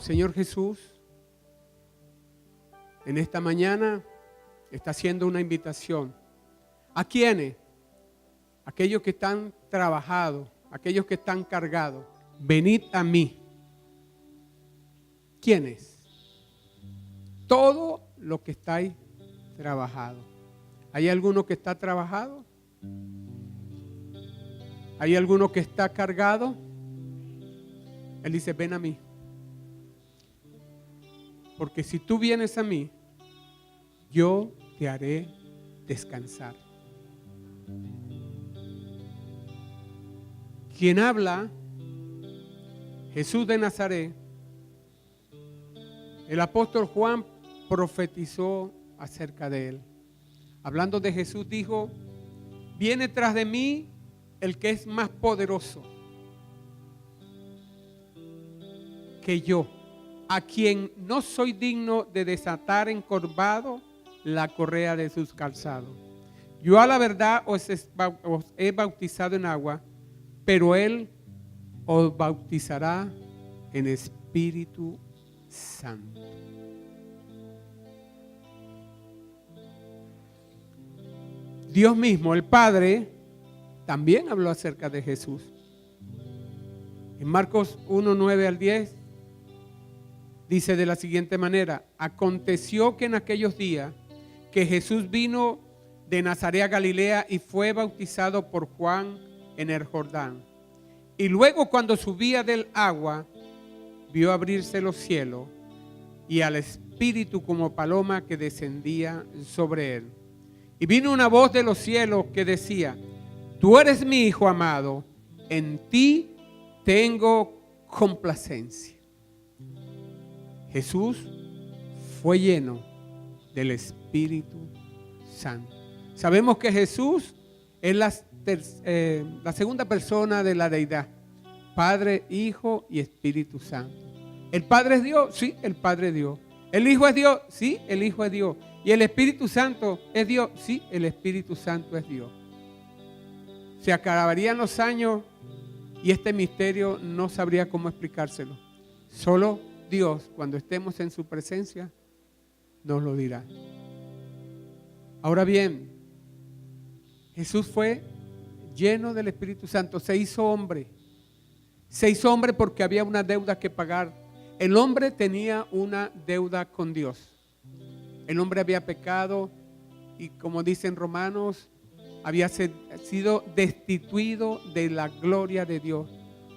Señor Jesús, en esta mañana está haciendo una invitación. ¿A quiénes? Aquellos que están trabajados, aquellos que están cargados. Venid a mí. ¿Quiénes? Todo lo que estáis trabajados. ¿Hay alguno que está trabajado? ¿Hay alguno que está cargado? Él dice, ven a mí. Porque si tú vienes a mí, yo te haré descansar. Quien habla, Jesús de Nazaret, el apóstol Juan profetizó acerca de él. Hablando de Jesús dijo, viene tras de mí el que es más poderoso que yo, a quien no soy digno de desatar encorvado la correa de sus calzados. Yo a la verdad os he bautizado en agua, pero Él os bautizará en Espíritu Santo. Dios mismo, el Padre, también habló acerca de Jesús. En Marcos 1, 9 al 10, dice de la siguiente manera: aconteció que en aquellos días que Jesús vino de Nazaret a Galilea y fue bautizado por Juan en el Jordán. Y luego cuando subía del agua, vio abrirse los cielos y al Espíritu como paloma que descendía sobre él. Y vino una voz de los cielos que decía: tú eres mi Hijo amado, en ti tengo complacencia. Jesús fue lleno del Espíritu Santo. Sabemos que Jesús es la segunda persona de la deidad, Padre, Hijo y Espíritu Santo. ¿El Padre es Dios? Sí, el Padre es Dios. ¿El Hijo es Dios? Sí, el Hijo es Dios. ¿Y el Espíritu Santo es Dios? Sí, el Espíritu Santo es Dios. Se acabarían los años y este misterio no sabría cómo explicárselo. Solo Dios, cuando estemos en su presencia, nos lo dirá. Ahora bien, Jesús fue lleno del Espíritu Santo, se hizo hombre. Se hizo hombre porque había una deuda que pagar. El hombre tenía una deuda con Dios. El hombre había pecado y, como dicen Romanos, había sido destituido de la gloria de Dios.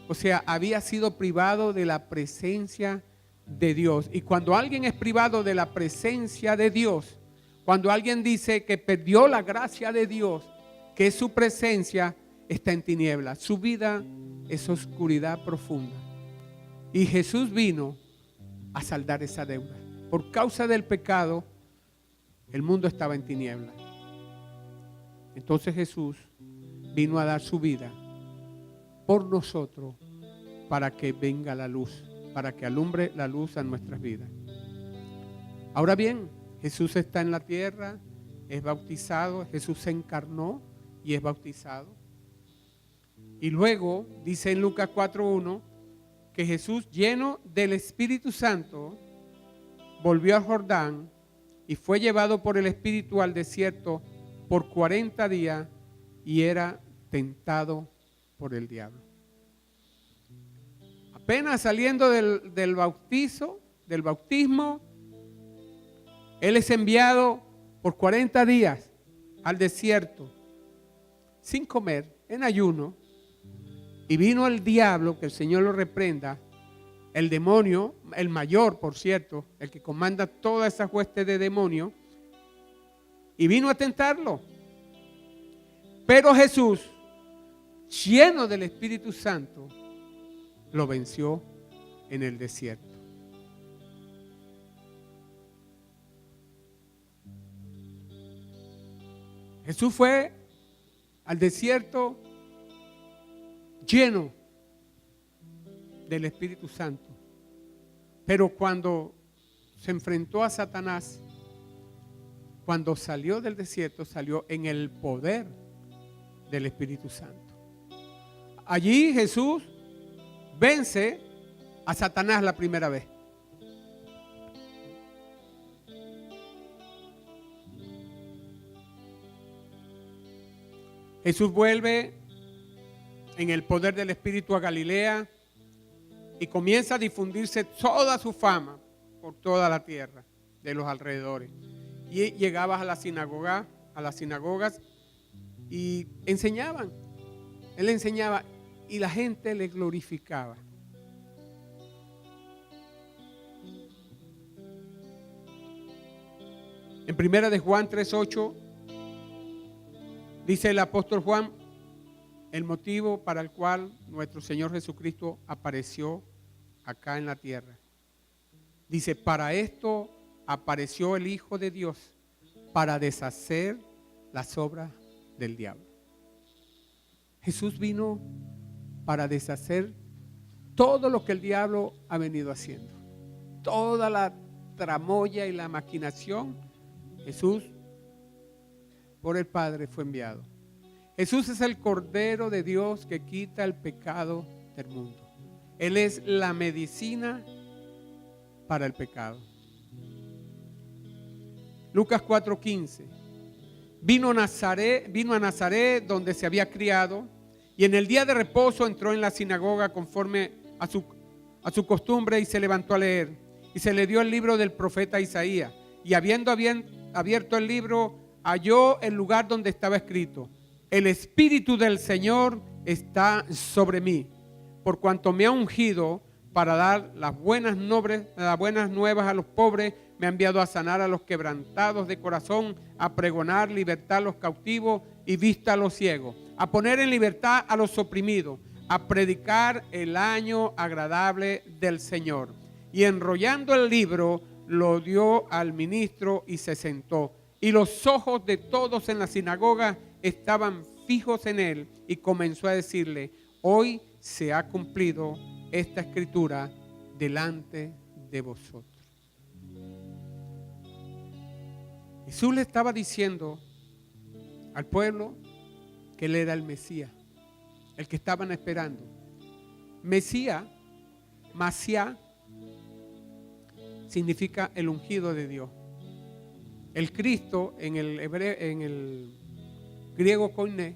O sea, había sido privado de la presencia de Dios. Y cuando alguien es privado de la presencia de Dios, cuando alguien dice que perdió la gracia de Dios, que es su presencia, está en tinieblas. Su vida es oscuridad profunda. Y Jesús vino a saldar esa deuda. Por causa del pecado, el mundo estaba en tinieblas. Entonces Jesús vino a dar su vida por nosotros para que venga la luz, para que alumbre la luz a nuestras vidas. Ahora bien, Jesús está en la tierra, es bautizado, Jesús se encarnó y es bautizado. Y luego dice en Lucas 4:1 que Jesús, lleno del Espíritu Santo, volvió al Jordán y fue llevado por el Espíritu al desierto por 40 días y era tentado por el diablo. Apenas saliendo del bautismo, Él es enviado por 40 días al desierto, sin comer, en ayuno. Y vino el diablo, que el Señor lo reprenda, el demonio, el mayor, por cierto, el que comanda toda esa hueste de demonios, y vino a tentarlo. Pero Jesús, lleno del Espíritu Santo, lo venció en el desierto. Jesús fue al desierto lleno del Espíritu Santo. Pero cuando se enfrentó a Satanás, cuando salió del desierto, salió en el poder del Espíritu Santo. Allí Jesús vence a Satanás la primera vez. Jesús vuelve en el poder del Espíritu a Galilea y comienza a difundirse toda su fama por toda la tierra de los alrededores. Y llegaba a las sinagogas y enseñaban. Él enseñaba y la gente le glorificaba. En primera de Juan 3:8 dice el apóstol Juan el motivo para el cual nuestro Señor Jesucristo apareció acá en la tierra. Dice, para esto apareció el Hijo de Dios, para deshacer las obras del diablo. Jesús vino para deshacer todo lo que el diablo ha venido haciendo. Toda la tramoya y la maquinación, Jesús por el Padre fue enviado. Jesús es el Cordero de Dios que quita el pecado del mundo. Él es la medicina para el pecado. Lucas 4:15. Vino a Nazaret donde se había criado, y en el día de reposo entró en la sinagoga conforme a su costumbre y se levantó a leer. Y se le dio el libro del profeta Isaías, y habiendo abierto el libro, halló el lugar donde estaba escrito: el Espíritu del Señor está sobre mí, por cuanto me ha ungido para dar las buenas nuevas a los pobres. Me ha enviado a sanar a los quebrantados de corazón, a pregonar libertad a los cautivos y vista a los ciegos, a poner en libertad a los oprimidos, a predicar el año agradable del Señor. Y enrollando el libro, lo dio al ministro y se sentó. Y los ojos de todos en la sinagoga estaban fijos en él, y comenzó a decirle: hoy se ha cumplido esta escritura delante de vosotros. Jesús le estaba diciendo al pueblo que él era el Mesías, el que estaban esperando. Mesías, Masía, significa el ungido de Dios. El Cristo en el griego koiné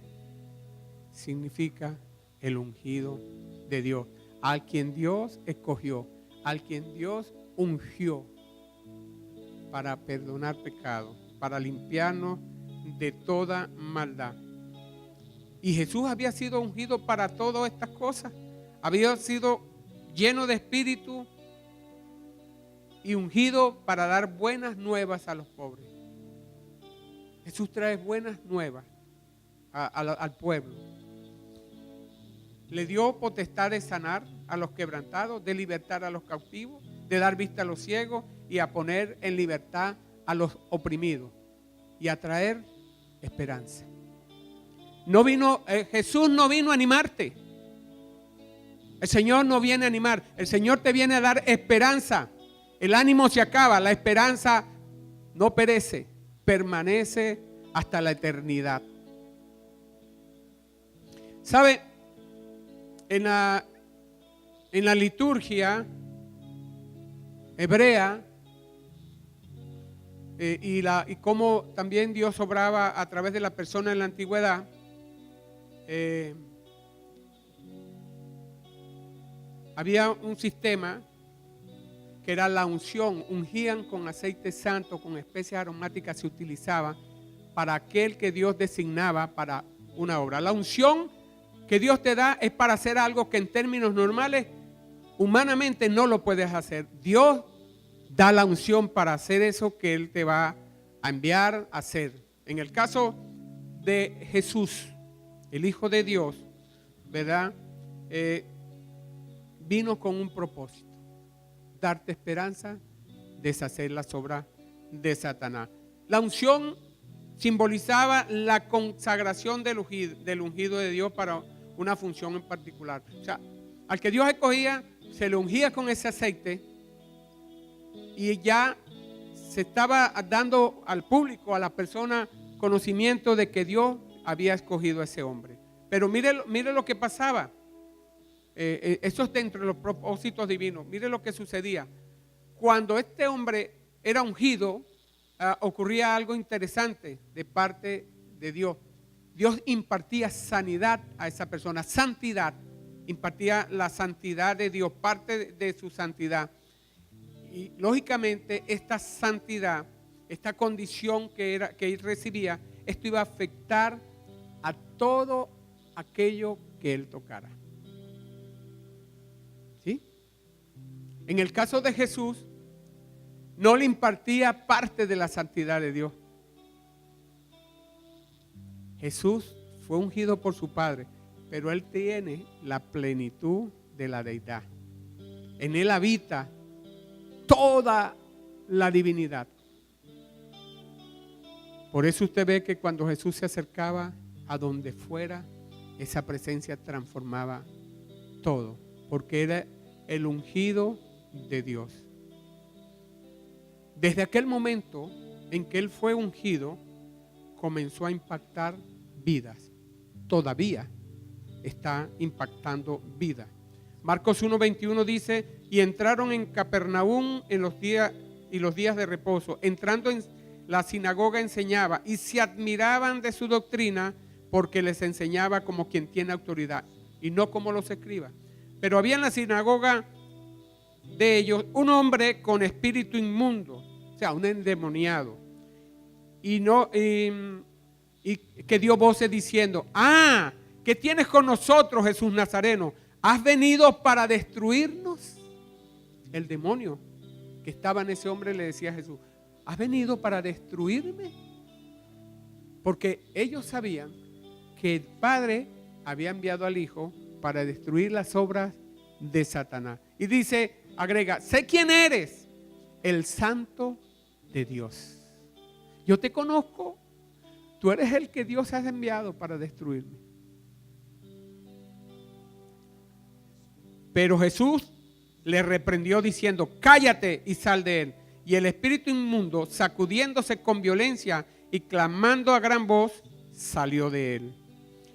significa el ungido de Dios, al quien Dios escogió, al quien Dios ungió para perdonar pecados, para limpiarnos de toda maldad. Y Jesús había sido ungido para todas estas cosas. Había sido lleno de espíritu y ungido para dar buenas nuevas a los pobres. Jesús trae buenas nuevas al pueblo. Le dio potestad de sanar a los quebrantados, de libertar a los cautivos, de dar vista a los ciegos y a poner en libertad a los oprimidos y a traer esperanza. Jesús no vino a animarte. El Señor no viene a animar. El Señor te viene a dar esperanza. El ánimo se acaba, la esperanza no perece, permanece hasta la eternidad. ¿Sabe? En la liturgia hebrea y cómo también Dios obraba a través de la persona en la antigüedad, había un sistema que era la unción. Ungían con aceite santo, con especias aromáticas, se utilizaba para aquel que Dios designaba para una obra. La unción que Dios te da es para hacer algo que en términos normales, humanamente no lo puedes hacer. Dios da la unción para hacer eso que Él te va a enviar a hacer. En el caso de Jesús, el Hijo de Dios, ¿verdad? Vino con un propósito: darte esperanza, deshacer las obras de Satanás. La unción simbolizaba la consagración del ungido de Dios para una función en particular. O sea, al que Dios escogía, se le ungía con ese aceite y ya se estaba dando al público, a la persona, conocimiento de que Dios había escogido a ese hombre. Pero mire lo que pasaba. Eso es dentro de los propósitos divinos. Mire lo que sucedía. Cuando este hombre era ungido, ocurría algo interesante de parte de Dios. Dios impartía sanidad a esa persona, santidad, impartía la santidad de Dios, parte de su santidad. Y lógicamente esta santidad, esta condición que él recibía, esto iba a afectar a todo aquello que él tocara. ¿Sí? En el caso de Jesús, no le impartía parte de la santidad de Dios. Jesús fue ungido por su Padre, pero Él tiene la plenitud de la deidad. En Él habita toda la divinidad. Por eso usted ve que cuando Jesús se acercaba a donde fuera, esa presencia transformaba todo, porque era el ungido de Dios. Desde aquel momento en que Él fue ungido, comenzó a impactar vidas. Todavía está impactando vidas. Marcos 1:21 dice: y entraron en Capernaum en los días de reposo. Entrando en la sinagoga enseñaba, y se admiraban de su doctrina, porque les enseñaba como quien tiene autoridad y no como los escribas. Pero había en la sinagoga de ellos un hombre con espíritu inmundo, o sea, un endemoniado, y que dio voces diciendo: ¿qué tienes con nosotros, Jesús Nazareno? ¿Has venido para destruirnos? El demonio que estaba en ese hombre le decía a Jesús: ¿has venido para destruirme? Porque ellos sabían que el Padre había enviado al Hijo para destruir las obras de Satanás. Y dice, agrega: sé quién eres, el Santo de Dios. Yo te conozco, tú eres el que Dios ha enviado para destruirme. Pero Jesús le reprendió diciendo: cállate y sal de él. Y el espíritu inmundo, sacudiéndose con violencia y clamando a gran voz, salió de él.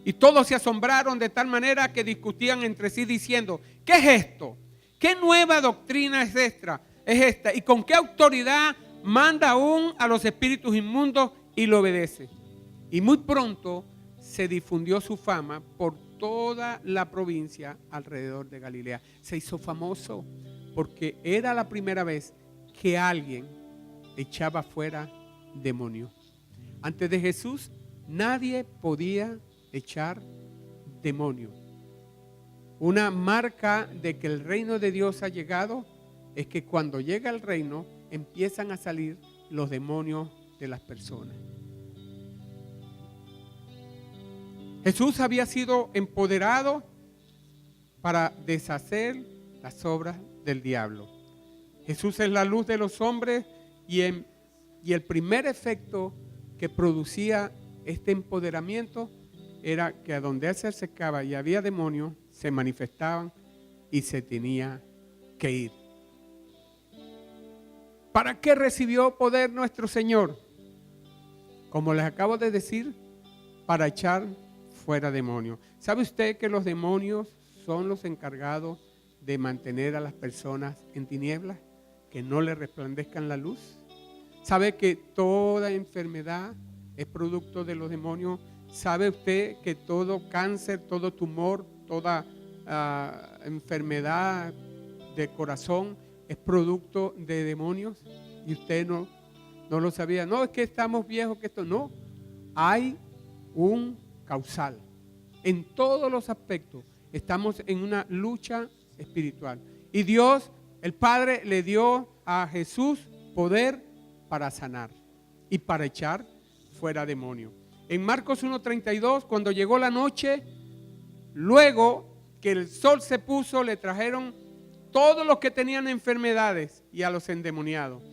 Y todos se asombraron de tal manera que discutían entre sí diciendo: ¿qué es esto? ¿Qué nueva doctrina es esta? ¿Y con qué autoridad manda aún a los espíritus inmundos y lo obedece? Y muy pronto se difundió su fama por toda la provincia alrededor de Galilea. Se hizo famoso porque era la primera vez que alguien echaba fuera demonios. Antes de Jesús nadie podía echar demonios. Una marca de que el reino de Dios ha llegado es que cuando llega el reino empiezan a salir los demonios de las personas. Jesús había sido empoderado para deshacer las obras del diablo. Jesús es la luz de los hombres y el primer efecto que producía este empoderamiento era que a donde Él se acercaba y había demonios, se manifestaban y se tenía que ir. ¿Para qué recibió poder nuestro Señor? Como les acabo de decir, para echar fuera demonios. ¿Sabe usted que los demonios son los encargados de mantener a las personas en tinieblas, que no les resplandezcan la luz? ¿Sabe que toda enfermedad es producto de los demonios? ¿Sabe usted que todo cáncer, todo tumor, toda enfermedad de corazón es producto de demonios? Y usted no lo sabía. No, es que estamos viejos, que esto no. Hay un causal. En todos los aspectos estamos en una lucha espiritual. Y Dios, el Padre, le dio a Jesús poder para sanar y para echar fuera demonios. En Marcos 1:32, cuando llegó la noche, luego que el sol se puso, le trajeron todos los que tenían enfermedades y a los endemoniados.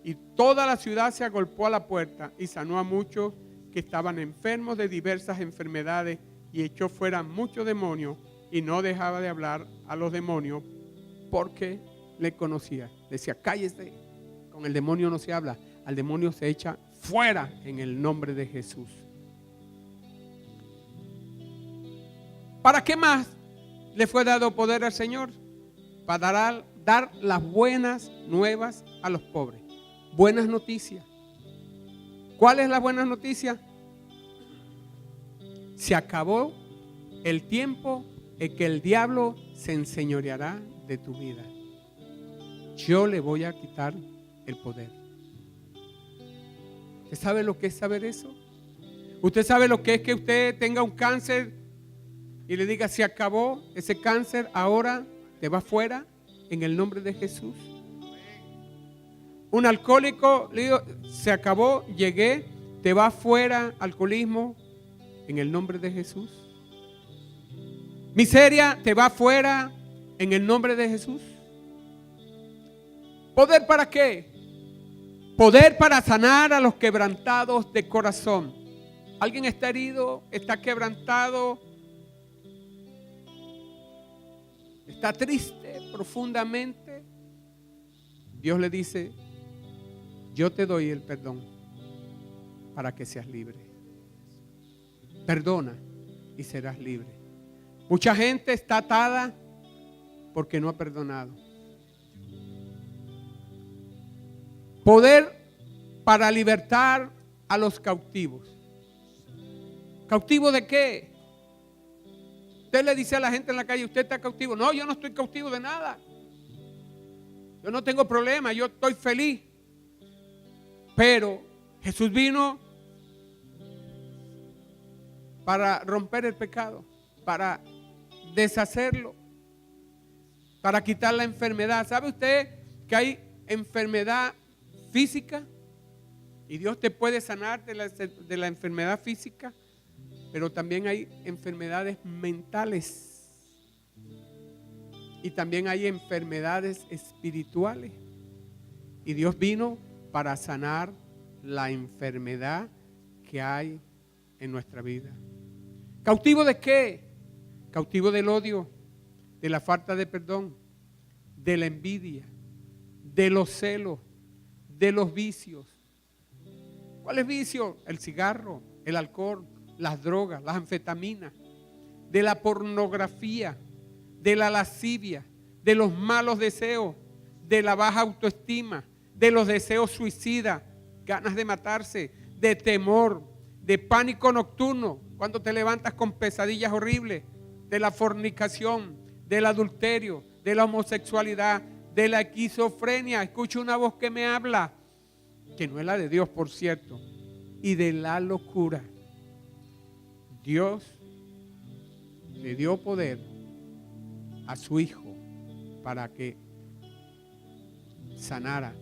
Y toda la ciudad se agolpó a la puerta y sanó a muchos que estaban enfermos de diversas enfermedades y echó fuera muchos demonios y no dejaba de hablar a los demonios porque le conocía. Decía: cállese, con el demonio no se habla, al demonio se echa fuera en el nombre de Jesús. ¿Para qué más le fue dado poder al Señor? Para dar las buenas nuevas a los pobres. Buenas noticias. ¿Cuál es la buena noticia? Se acabó el tiempo en que el diablo se enseñoreará de tu vida. Yo le voy a quitar el poder. ¿Usted sabe lo que es saber eso? ¿Usted sabe lo que es que usted tenga un cáncer y le diga, se acabó ese cáncer, ahora te va fuera en el nombre de Jesús? Un alcohólico, le digo, se acabó, llegué, te va fuera, alcoholismo, en el nombre de Jesús. Miseria, te va fuera, en el nombre de Jesús. ¿Poder para qué? Poder para sanar a los quebrantados de corazón. ¿Alguien está herido? ¿Está quebrantado? ¿Está triste profundamente? Dios le dice, yo te doy el perdón para que seas libre. Perdona y serás libre. Mucha gente está atada porque no ha perdonado. Poder para libertar a los cautivos. ¿Cautivo de qué? Usted le dice a la gente en la calle, ¿usted está cautivo? No, yo no estoy cautivo de nada. Yo no tengo problema, yo estoy feliz. Pero Jesús vino para romper el pecado, para deshacerlo, para quitar la enfermedad. ¿Sabe usted que hay enfermedad física? Y Dios te puede sanar de la enfermedad física, pero también hay enfermedades mentales y también hay enfermedades espirituales. Y Dios vino para sanar la enfermedad que hay en nuestra vida. ¿Cautivo de qué? Cautivo del odio, de la falta de perdón, de la envidia, de los celos, de los vicios. ¿Cuáles vicios? El cigarro, el alcohol, las drogas, las anfetaminas, de la pornografía, de la lascivia, de los malos deseos, de la baja autoestima, de los deseos suicidas, ganas de matarse, de temor, de pánico nocturno, cuando te levantas con pesadillas horribles, de la fornicación, del adulterio, de la homosexualidad, de la esquizofrenia. Escucho una voz que me habla, que no es la de Dios, por cierto, y de la locura. Dios le dio poder a su Hijo para que sanara,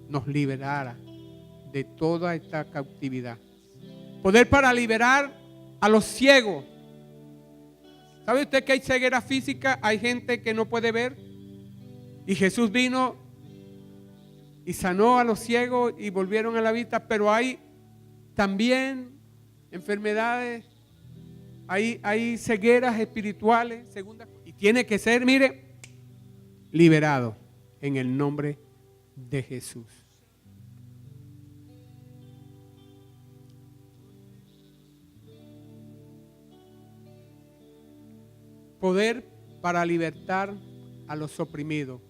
nos liberara de toda esta cautividad. Poder para liberar a los ciegos. ¿Sabe usted que hay ceguera física? Hay gente que no puede ver. Y Jesús vino y sanó a los ciegos y volvieron a la vista. Pero hay también enfermedades, hay cegueras espirituales, y tiene que ser, mire, liberado en el nombre de Jesús. Poder para libertar a los oprimidos.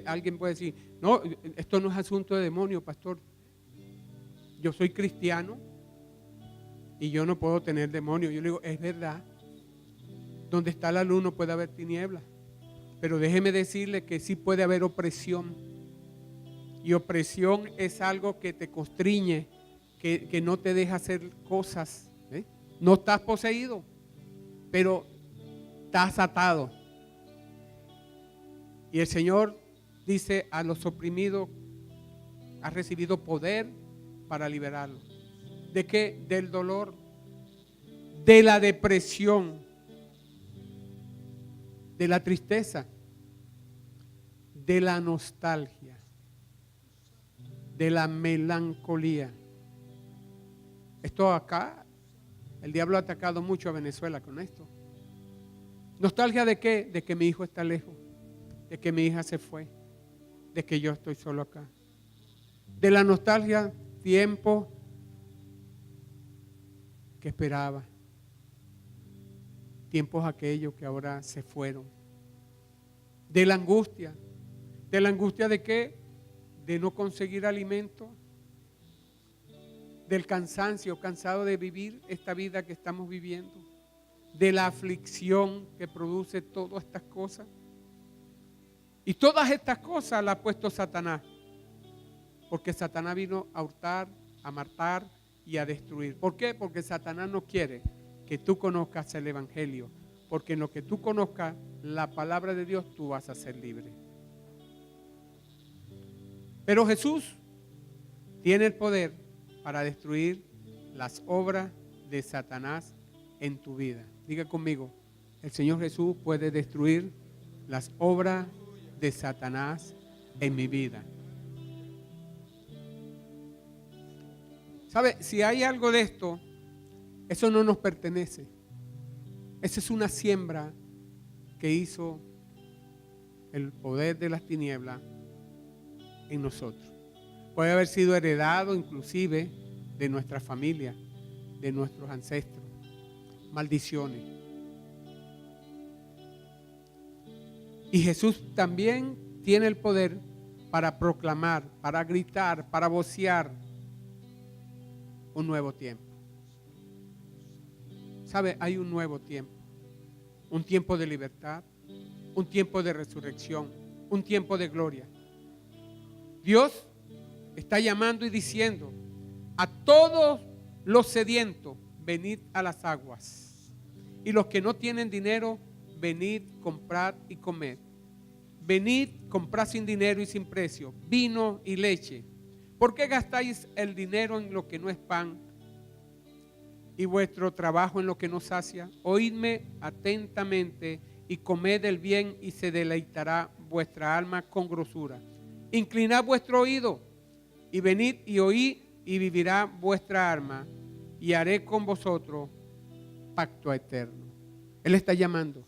Alguien puede decir, no, esto no es asunto de demonio, pastor. Yo soy cristiano y yo no puedo tener demonio. Yo le digo, es verdad. Donde está la luz no puede haber tinieblas. Pero déjeme decirle que sí puede haber opresión. Y opresión es algo que te constriñe, que no te deja hacer cosas. No estás poseído, pero estás atado. Y el Señor dice a los oprimidos, ha recibido poder para liberarlos. ¿De qué? Del dolor, de la depresión, de la tristeza, de la nostalgia, de la melancolía. Esto acá, el diablo ha atacado mucho a Venezuela con esto. ¿Nostalgia de qué? De que mi hijo está lejos, de que mi hija se fue, de que yo estoy solo acá. De la nostalgia, tiempo que esperaba, tiempos aquellos que ahora se fueron. De la angustia ¿de qué? De no conseguir alimento, del cansancio, cansado de vivir esta vida que estamos viviendo, de la aflicción que produce todas estas cosas. Y todas estas cosas las ha puesto Satanás, porque Satanás vino a hurtar, a matar y a destruir. ¿Por qué? Porque Satanás no quiere que tú conozcas el evangelio, porque en lo que tú conozcas la palabra de Dios, tú vas a ser libre. Pero Jesús tiene el poder para destruir las obras de Satanás en tu vida. Diga conmigo, el Señor Jesús puede destruir las obras de Satanás en mi vida. ¿Sabe? Si hay algo de esto, eso no nos pertenece. Esa es una siembra que hizo el poder de las tinieblas en nosotros. Puede haber sido heredado inclusive de nuestra familia, de nuestros ancestros. Maldiciones. Y Jesús también tiene el poder para proclamar, para gritar, para vocear un nuevo tiempo. ¿Sabe? Hay un nuevo tiempo. Un tiempo de libertad, un tiempo de resurrección, un tiempo de gloria. Dios está llamando y diciendo a todos los sedientos, venid a las aguas. Y los que no tienen dinero, venid, comprad y comed. Venid, comprad sin dinero y sin precio, vino y leche. ¿Por qué gastáis el dinero en lo que no es pan y vuestro trabajo en lo que no sacia? Oídme atentamente y comed el bien y se deleitará vuestra alma con grosura. Inclinad vuestro oído y venid y oíd y vivirá vuestra alma y haré con vosotros pacto eterno. Él está llamando.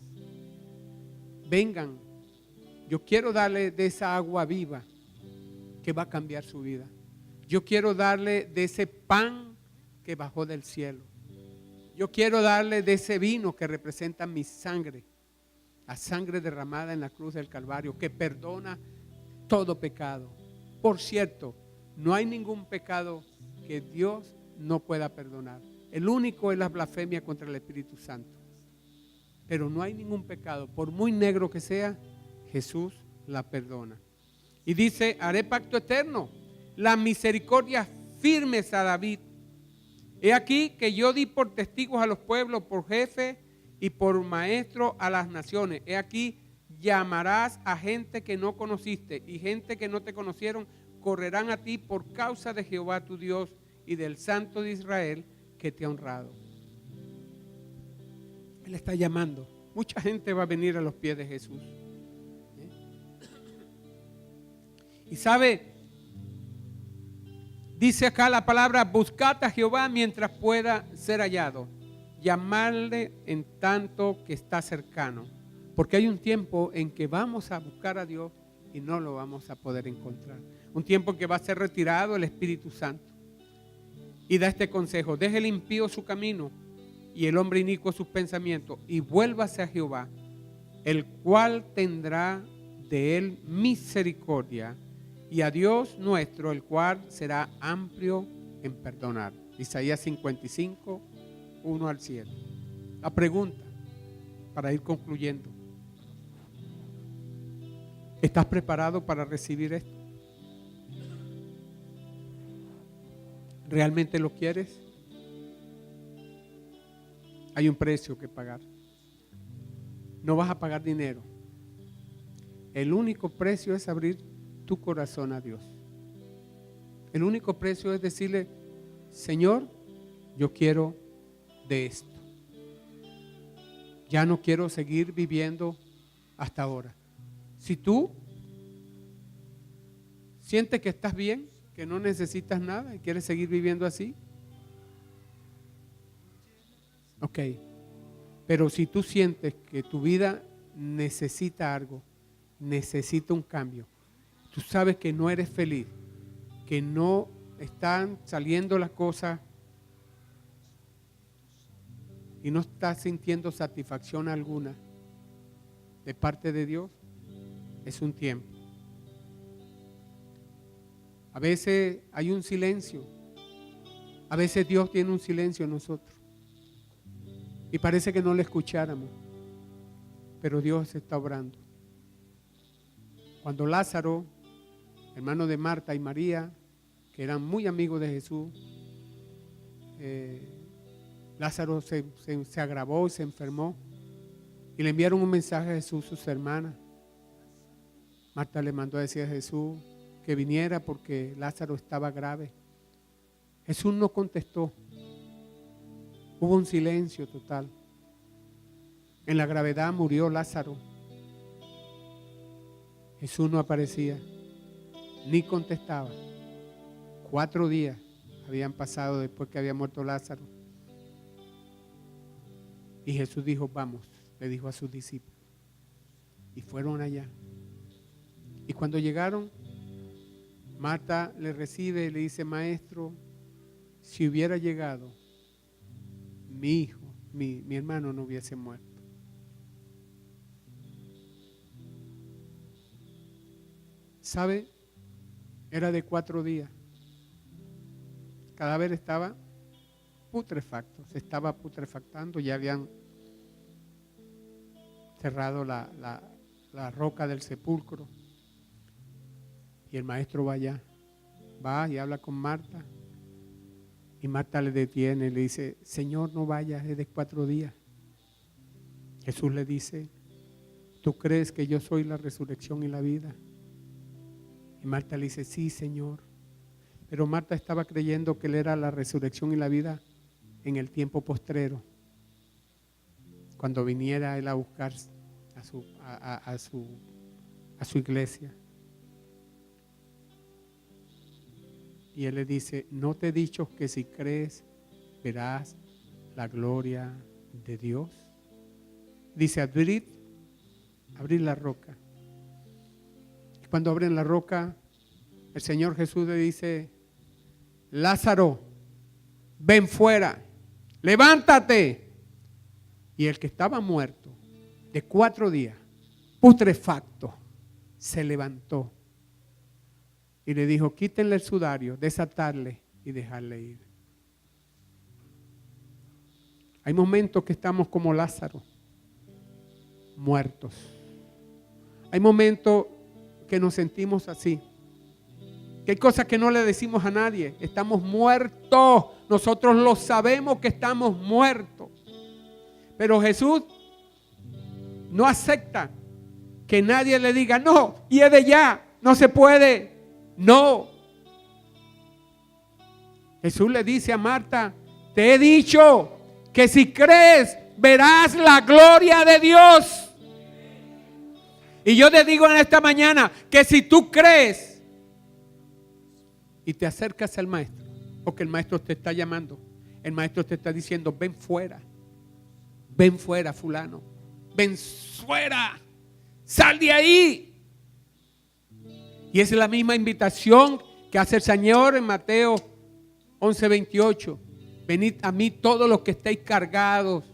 Vengan, yo quiero darle de esa agua viva que va a cambiar su vida. Yo quiero darle de ese pan que bajó del cielo. Yo quiero darle de ese vino que representa mi sangre, la sangre derramada en la cruz del Calvario, que perdona todo pecado. Por cierto, no hay ningún pecado que Dios no pueda perdonar. El único es la blasfemia contra el Espíritu Santo. Pero no hay ningún pecado, por muy negro que sea, Jesús la perdona. Y dice, haré pacto eterno, las misericordias firmes a David. He aquí que yo di por testigos a los pueblos, por jefe y por maestro a las naciones. He aquí llamarás a gente que no conociste y gente que no te conocieron correrán a ti por causa de Jehová tu Dios y del Santo de Israel que te ha honrado. Él está llamando. Mucha gente va a venir a los pies de Jesús. Y sabe, dice acá la palabra, buscad a Jehová mientras pueda ser hallado. Llamarle en tanto que está cercano. Porque hay un tiempo en que vamos a buscar a Dios y no lo vamos a poder encontrar. Un tiempo en que va a ser retirado el Espíritu Santo. Y da este consejo, deje el impío su camino y el hombre inicuo sus pensamientos y vuélvase a Jehová, el cual tendrá de él misericordia, y a Dios nuestro, el cual será amplio en perdonar. Isaías 55, 1 al 7. La pregunta, para ir concluyendo, ¿estás preparado para recibir esto? ¿Realmente lo quieres? Hay un precio que pagar. No vas a pagar dinero. El único precio es abrir tu corazón a Dios. El único precio es decirle, Señor, yo quiero de esto. Ya no quiero seguir viviendo hasta ahora. Si tú sientes que estás bien, que no necesitas nada y quieres seguir viviendo así, ok. Pero si tú sientes que tu vida necesita algo, necesita un cambio, tú sabes que no eres feliz, que no están saliendo las cosas y no estás sintiendo satisfacción alguna de parte de Dios, es un tiempo. A veces hay un silencio A veces Dios tiene un silencio en nosotros y parece que no le escucháramos, pero Dios está obrando. Cuando Lázaro, hermano de Marta y María, que eran muy amigos de Jesús, Lázaro se agravó y se enfermó y le enviaron un mensaje a Jesús, sus hermanas. Marta le mandó a decir a Jesús que viniera porque Lázaro estaba grave. Jesús no contestó. Hubo un silencio total. En la gravedad murió Lázaro. Jesús no aparecía, ni contestaba. 4 días habían pasado después que había muerto Lázaro. Y Jesús dijo, vamos, le dijo a sus discípulos. Y fueron allá. Y cuando llegaron, Marta le recibe y le dice, maestro, si hubiera llegado, mi hijo, mi hermano no hubiese muerto. ¿Sabe? Era de 4 días. El cadáver estaba putrefacto, se estaba putrefactando, ya habían cerrado la roca del sepulcro. Y el maestro va allá, va y habla con Marta. Y Marta le detiene, le dice, Señor, no vayas, es de 4 días. Jesús le dice, ¿tú crees que yo soy la resurrección y la vida? Y Marta le dice, sí, Señor. Pero Marta estaba creyendo que Él era la resurrección y la vida en el tiempo postrero, cuando viniera Él a buscar a su iglesia. Y Él le dice, ¿no te he dicho que si crees verás la gloria de Dios? Dice, abrid la roca. Y cuando abren la roca, el Señor Jesús le dice, Lázaro, ven fuera, levántate. Y el que estaba muerto de 4 días, putrefacto, se levantó. Y le dijo, quítenle el sudario, desatarle y dejarle ir. Hay momentos que estamos como Lázaro, muertos. Hay momentos que nos sentimos así. Que hay cosas que no le decimos a nadie. Estamos muertos. Nosotros lo sabemos que estamos muertos. Pero Jesús no acepta que nadie le diga, no, y es de ya, no se puede. No. Jesús le dice a Marta, te he dicho que si crees verás la gloria de Dios. Y yo te digo en esta mañana que si tú crees y te acercas al maestro, porque el maestro te está llamando, el maestro te está diciendo, ven fuera fulano, ven fuera, sal de ahí. Y esa es la misma invitación que hace el Señor en Mateo 11:28. Venid a mí todos los que estéis cargados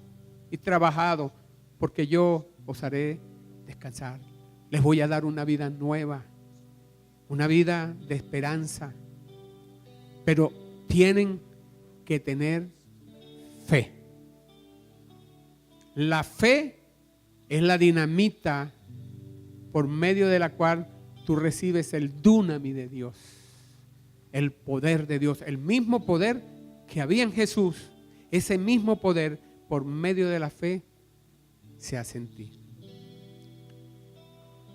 y trabajados, porque yo os haré descansar. Les voy a dar una vida nueva, una vida de esperanza. Pero tienen que tener fe. La fe es la dinamita por medio de la cual tú recibes el dunamis de Dios, el poder de Dios, el mismo poder que había en Jesús, ese mismo poder por medio de la fe se hace en ti.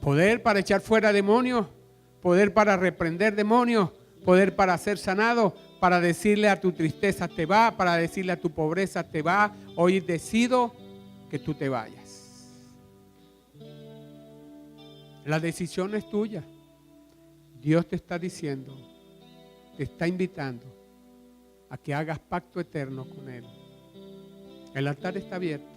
Poder para echar fuera demonios, poder para reprender demonios, poder para ser sanado, para decirle a tu tristeza te va, para decirle a tu pobreza te va. Hoy decido que tú te vayas. La decisión es tuya. Dios te está diciendo, te está invitando a que hagas pacto eterno con Él. El altar está abierto.